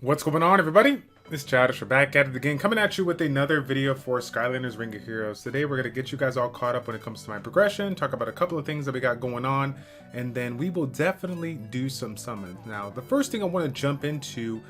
What's going on, everybody? It's Childish. We're back at it again, coming at you with another video for Skylanders Ring of Heroes. Today we're going to get you guys all caught up when it comes to my progression, talk about a couple of things that we got going on, and then we will definitely do some summons. Now, the first thing I want to jump into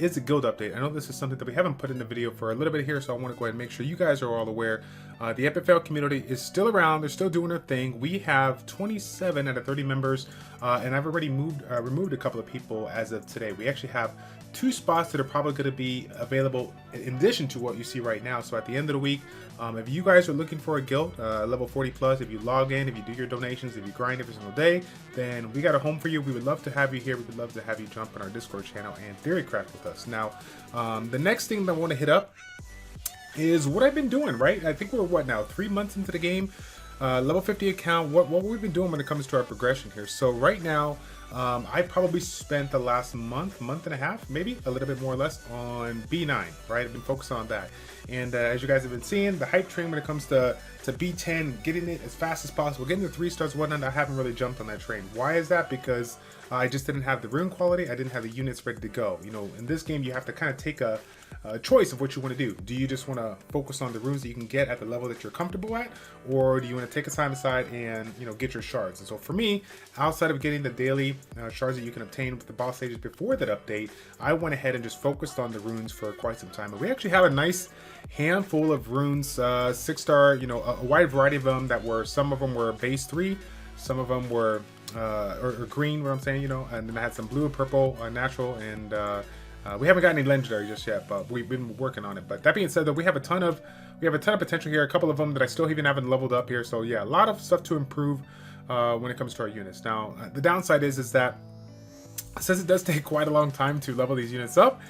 is a guild update. I know this is something that we haven't put in the video for a little bit here, so I want to go ahead and make sure you guys are all aware. The Epic Fail community is still around. They're still doing their thing. We have 27 out of 30 members, and I've already removed a couple of people as of today. We actually have 2 spots that are probably going to be available in addition to what you see right now. So at the end of the week, if you guys are looking for a guild, level 40 plus, if you log in, if you do your donations, if you grind every single day, then we got a home for you. We would love to have you here. We would love to have you jump on our Discord channel and Theorycraft with us. Now, the next thing that I want to hit up is what I've been doing, right? I think we're, what now, 3 months into the game, level 50 account, what we've been doing when it comes to our progression here. So right now, I probably spent the last month and a half, maybe a little bit more or less, on B9, right? I've been focused on that. And as you guys have been seeing, the hype train when it comes to B10, getting it as fast as possible, getting the 3 stars, whatnot, I haven't really jumped on that train. Why is that? Because I just didn't have the rune quality. I didn't have the units ready to go. You know, in this game, you have to kind of take a choice of what you want to do. Do you just want to focus on the runes that you can get at the level that you're comfortable at, or do you want to take a time aside and, you know, get your shards? And so for me, outside of getting the daily shards that you can obtain with the boss stages before that update, I went ahead and just focused on the runes for quite some time. And we actually have a nice handful of runes, 6-star, you know, a wide variety of them that were, some of them were base 3, some of them were or green, what I'm saying, you know, and then I had some blue and purple natural, and we haven't got any legendary just yet, but we've been working on it. But that being said, though, we have a ton of potential here. A couple of them that I still even haven't leveled up here. So yeah, a lot of stuff to improve when it comes to our units. Now, the downside is that since it does take quite a long time to level these units up,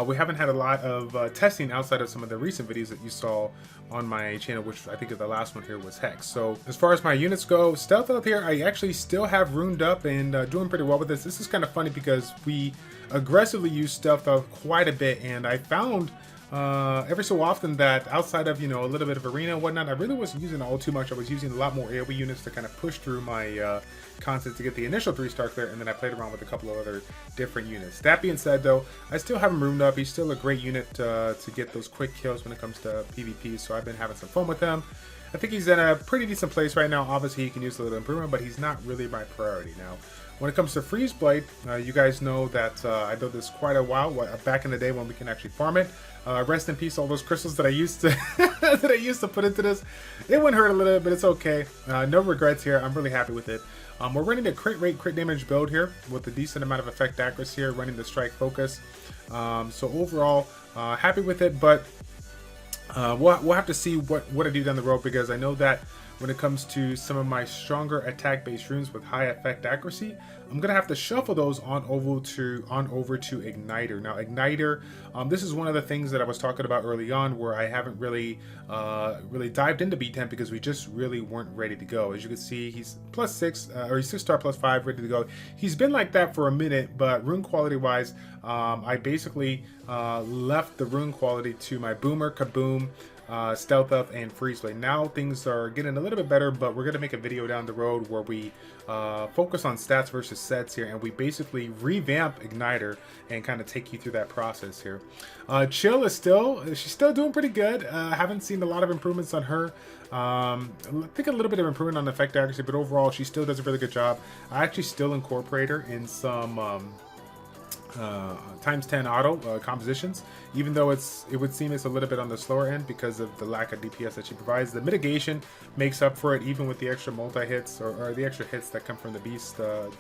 we haven't had a lot of testing outside of some of the recent videos that you saw on my channel, which I think the last one here was Hex. So as far as my units go, Stealth up here, I actually still have runed up and doing pretty well with this. This is kind of funny because we aggressively use Stealth up quite a bit, and I found every so often that outside of, you know, a little bit of arena and whatnot, I really wasn't using all too much. I was using a lot more AoE units to kind of push through my content to get the initial 3-star clear, and then I played around with a couple of other different units. That being said, though, I still have him roomed up. He's still a great unit to get those quick kills when it comes to PvP, so I've been having some fun with him. I think he's in a pretty decent place right now. Obviously, he can use a little improvement, but he's not really my priority now. When it comes to Freeze Blade, you guys know that I built this quite a while back in the day when we can actually farm it. Rest in peace, all those crystals that I used to that I used to put into this. It wouldn't hurt a little bit, but it's okay. No regrets here. I'm really happy with it. We're running a crit rate, crit damage build here with a decent amount of effect accuracy here, running the strike focus. So overall, happy with it, but we'll have to see what I do down the road, because I know that when it comes to some of my stronger attack-based runes with high effect accuracy, I'm gonna have to shuffle those on over to Igniter. Now, Igniter, this is one of the things that I was talking about early on, where I haven't really dived into B10 because we just really weren't ready to go. As you can see, he's +6 or he's 6-star +5, ready to go. He's been like that for a minute, but rune quality wise, I basically left the rune quality to my Boomer, Kaboom, Stealth Up, and Freeze Blade. Now things are getting a little bit better, but we're going to make a video down the road where we focus on stats versus sets here, and we basically revamp Igniter and kind of take you through that process here. Chill is she's still doing pretty good. I haven't seen a lot of improvements on her. I think a little bit of improvement on effect accuracy, but overall she still does a really good job. I actually still incorporate her in some ×10 auto compositions, even though it would seem it's a little bit on the slower end because of the lack of DPS that she provides. The mitigation makes up for it, even with the extra multi-hits or the extra hits that come from the beast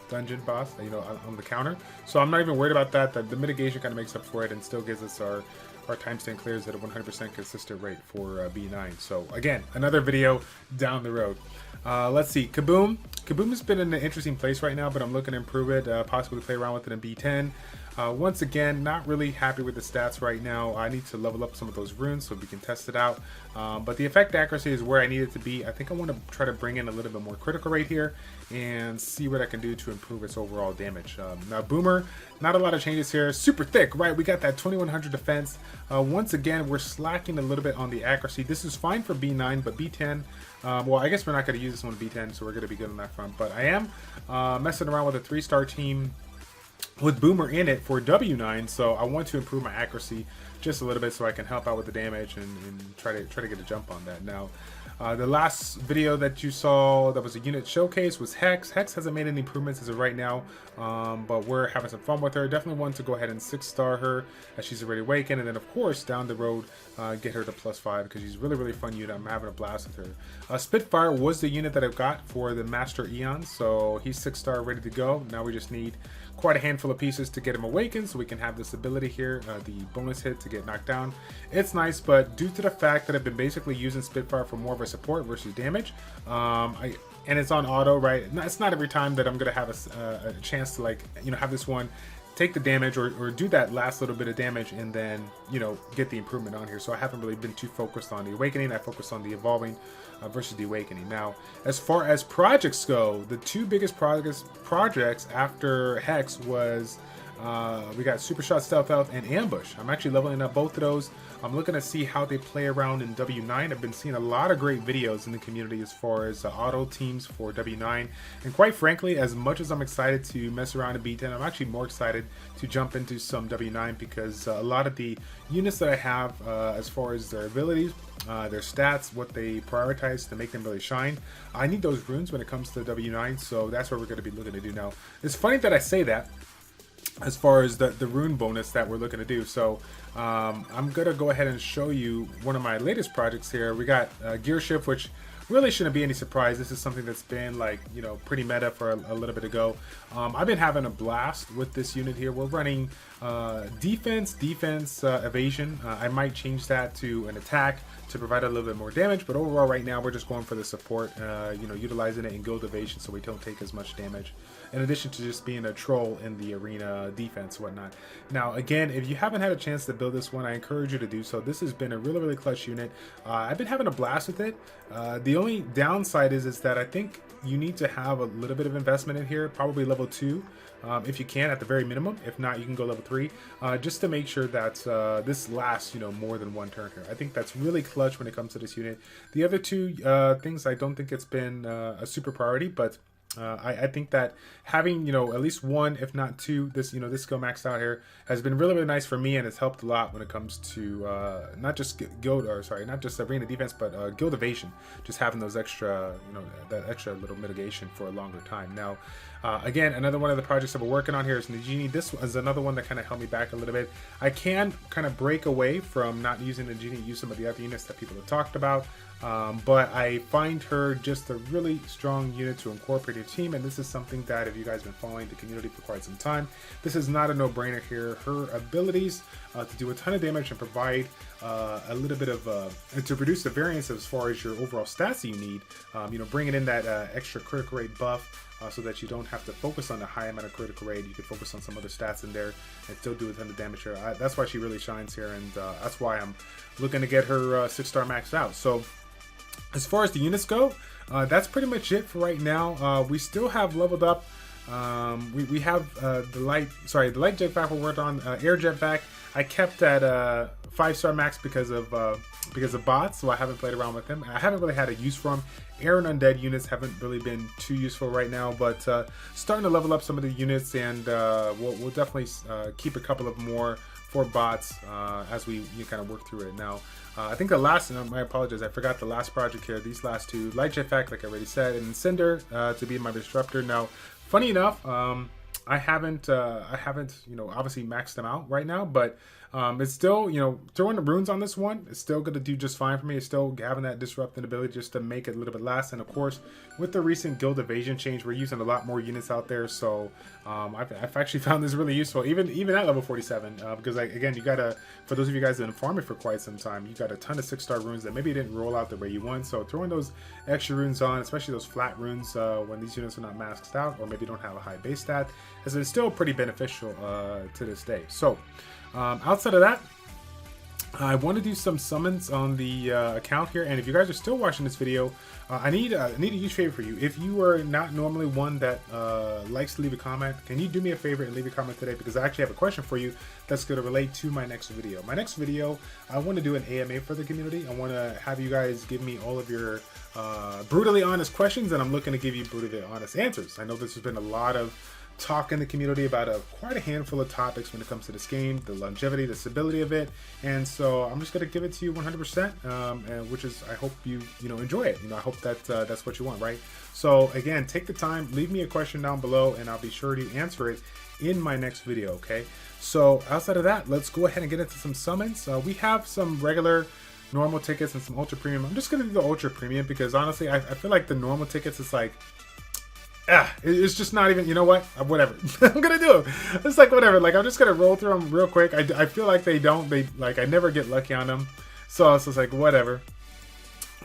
dungeon boss, you know, on the counter. So I'm not even worried about that. The mitigation kind of makes up for it and still gives us our ×10 clears at a 100% consistent rate for B9. So again, another video down the road. Let's see, Kaboom. Kaboom has been in an interesting place right now, but I'm looking to improve it, possibly play around with it in B10. Once again, not really happy with the stats right now. I need to level up some of those runes so we can test it out. But the effect accuracy is where I need it to be. I think I want to try to bring in a little bit more critical rate here and see what I can do to improve its overall damage. Now, Boomer, not a lot of changes here. Super thick, right? We got that 2100 defense. Once again, we're slacking a little bit on the accuracy. This is fine for B9, but B10, well, I guess we're not going to use this one B10, so we're going to be good on that front. But I am messing around with a 3-star team with Boomer in it for W9, so I want to improve my accuracy just a little bit so I can help out with the damage and try to get a jump on that. Now, the last video that you saw that was a unit showcase was Hex. Hex hasn't made any improvements as of right now, but we're having some fun with her. Definitely want to go ahead and 6-star her as she's already awakened, and then of course down the road get her to +5 because she's really fun unit. I'm having a blast with her. Spitfire was the unit that I've got for the Master Eon, so he's 6-star ready to go. Now we just need quite a handful of pieces to get him awakened so we can have this ability here, the bonus hit to get knocked down. It's nice, but due to the fact that I've been basically using Spitfire for more of a support versus damage, and it's on auto, right? It's not every time that I'm gonna have a chance to, like, you know, have this one take the damage or do that last little bit of damage and then, you know, get the improvement on here. So I haven't really been too focused on the awakening. I focused on the evolving versus the awakening. Now, as far as projects go, the two biggest projects after Hex was we got Super Shot, Stealth Health, and Ambush. I'm actually leveling up both of those. I'm looking to see how they play around in W9. I've been seeing a lot of great videos in the community as far as auto teams for W9. And quite frankly, as much as I'm excited to mess around in B10, I'm actually more excited to jump into some W9 because a lot of the units that I have as far as their abilities, their stats, what they prioritize to make them really shine, I need those runes when it comes to W9, so that's what we're going to be looking to do now. It's funny that I say that as far as the rune bonus that we're looking to do. So I'm gonna go ahead and show you one of my latest projects here. We got Gear Shift, which really shouldn't be any surprise. This is something that's been, like, you know, pretty meta for a little bit ago. I've been having a blast with this unit here. We're running defense, evasion. I might change that to an attack to provide a little bit more damage, but overall right now we're just going for the support, you know, utilizing it in guild evasion so we don't take as much damage, in addition to just being a troll in the arena defense, whatnot. Now, again, if you haven't had a chance to build this one, I encourage you to do so. This has been a really clutch unit. I've been having a blast with it. The only downside is that I think you need to have a little bit of investment in here, probably level 2. If you can, at the very minimum. If not, you can go level 3, just to make sure that this lasts, you know, more than one turn here. I think that's really clutch when it comes to this unit. The other two things, I don't think it's been a super priority, but I think that having, you know, at least one, if not two, this, you know, this skill maxed out here has been really nice for me, and it's helped a lot when it comes to not just not just arena defense, but guild evasion. Just having those extra, you know, that extra little mitigation for a longer time. Now, again, another one of the projects that we're working on here is Nagini. This is another one that kind of held me back a little bit. I can kind of break away from not using Nagini, use some of the other units that people have talked about. But I find her just a really strong unit to incorporate your team, and this is something that, if you guys have been following the community for quite some time, this is not a no-brainer here. Her abilities to do a ton of damage and provide a little bit of and to reduce the variance as far as your overall stats that you need, you know, bringing in that extra critical rate buff, so that you don't have to focus on the high amount of critical rate. You can focus on some other stats in there and still do a ton of damage here. That's why she really shines here, and that's why I'm looking to get her 6-star maxed out. So as far as the units go, that's pretty much it for right now. We still have leveled up. We have the light jetpack we're working on, air jetpack. I kept at 5-star max because of bots, so I haven't played around with them. I haven't really had a use for them. Air and undead units haven't really been too useful right now, but starting to level up some of the units, and we'll definitely keep a couple of more for bots as we kind of work through it. Now, I think the last, and I apologize, I forgot the last project here. These last two, light jetpack, like I already said, and Cinder to be my disruptor. Now, funny enough, I haven't you know, obviously maxed them out right now, but it's still, you know, throwing the runes on this one, it's still going to do just fine for me. It's still having that disrupting ability just to make it a little bit last. And of course, with the recent guild evasion change, we're using a lot more units out there. So I've actually found this really useful, even at level 47, because again, you gotta, for those of you guys that have been farming for quite some time, you got a ton of 6-star runes that maybe didn't roll out the way you want. So throwing those extra runes on, especially those flat runes when these units are not maxed out or maybe don't have a high base stat, has been still pretty beneficial to this day. So outside of that, I want to do some summons on the account here, and if you guys are still watching this video, I need a huge favor for you. If you are not normally one that likes to leave a comment, can you do me a favor and leave a comment today? Because I actually have a question for you that's going to relate to my next video. My next video, I want to do an AMA for the community. I want to have you guys give me all of your brutally honest questions, and I'm looking to give you brutally honest answers. I know this has been a lot of talk in the community about quite a handful of topics when it comes to this game, the longevity, the stability of it, and so I'm just gonna give it to you 100%, and which is, I hope you enjoy it. I hope that that's what you want, right? So again, take the time, leave me a question down below, and I'll be sure to answer it in my next video. Okay, so outside of that, let's go ahead and get into some summons. We have some regular normal tickets and some ultra premium. I'm just gonna do the ultra premium because honestly I feel like the normal tickets, it's like it's just not even, whatever. I'm gonna do it. It's like whatever, like I'm just gonna roll through them real quick. I feel like they like I never get lucky on them, so it's just like whatever,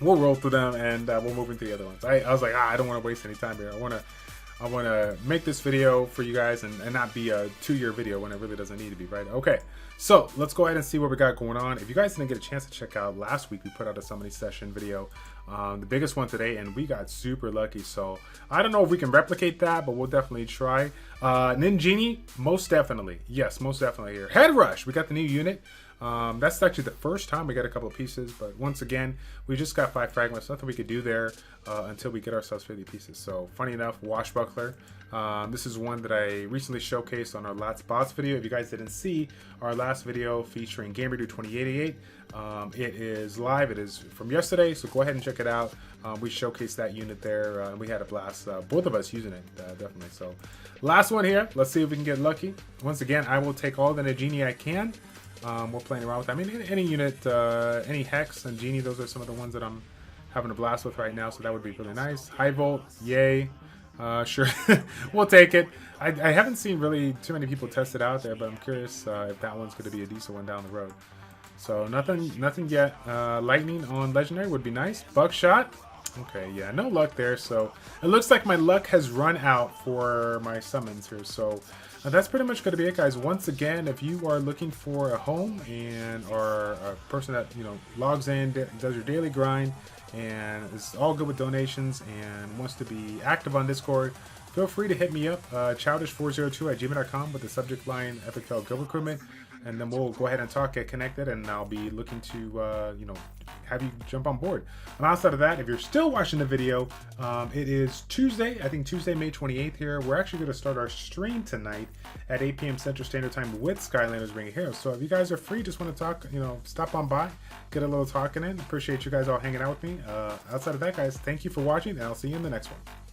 we'll roll through them and we'll move into the other ones. I was like, I don't want to waste any time here. I want to make this video for you guys and not be a 2-year video when it really doesn't need to be, right? Okay, so let's go ahead and see what we got going on. If you guys didn't get a chance to check out last week, we put out a summoning session video, the biggest one today, and we got super lucky. So I don't know if we can replicate that, but we'll definitely try. Ninjini, most definitely. Yes, most definitely here. Head Rush, we got the new unit. That's actually the first time we got a couple of pieces, but once again, we just got 5 fragments. Nothing we could do there until we get ourselves 50 pieces. So funny enough, Washbuckler. This is one that I recently showcased on our last bots video. If you guys didn't see our last video featuring GamerDude 2088, it is live. It is from yesterday, so go ahead and check it out. We showcased that unit there, and we had a blast, both of us using it, definitely. So last one here, let's see if we can get lucky. Once again, I will take all the Nagini I can. We're playing around with that. I mean, any unit, any Hex and Genie, those are some of the ones that I'm having a blast with right now, so that would be really nice. High Volt, yay. Sure, we'll take it. I haven't seen really too many people test it out there, but I'm curious if that one's going to be a decent one down the road. So nothing yet. Lightning on Legendary would be nice. Buckshot. Okay, yeah, no luck there. So it looks like my luck has run out for my summons here. So that's pretty much going to be it, guys. Once again, if you are looking for a home and or a person that logs in, does your daily grind, and is all good with donations and wants to be active on Discord, feel free to hit me up, childish402@gmail.com with the subject line Epic Fail Guild Recruitment, and then we'll go ahead and talk, get connected, and I'll be looking to have you jump on board. And outside of that, if you're still watching the video, it is Tuesday, I think Tuesday, May 28th here. We're actually going to start our stream tonight at 8 p.m. Central Standard Time with Skylanders Ring of Heroes. So if you guys are free, just want to talk, stop on by, get a little talking in. Appreciate you guys all hanging out with me. Outside of that, guys, thank you for watching, and I'll see you in the next one.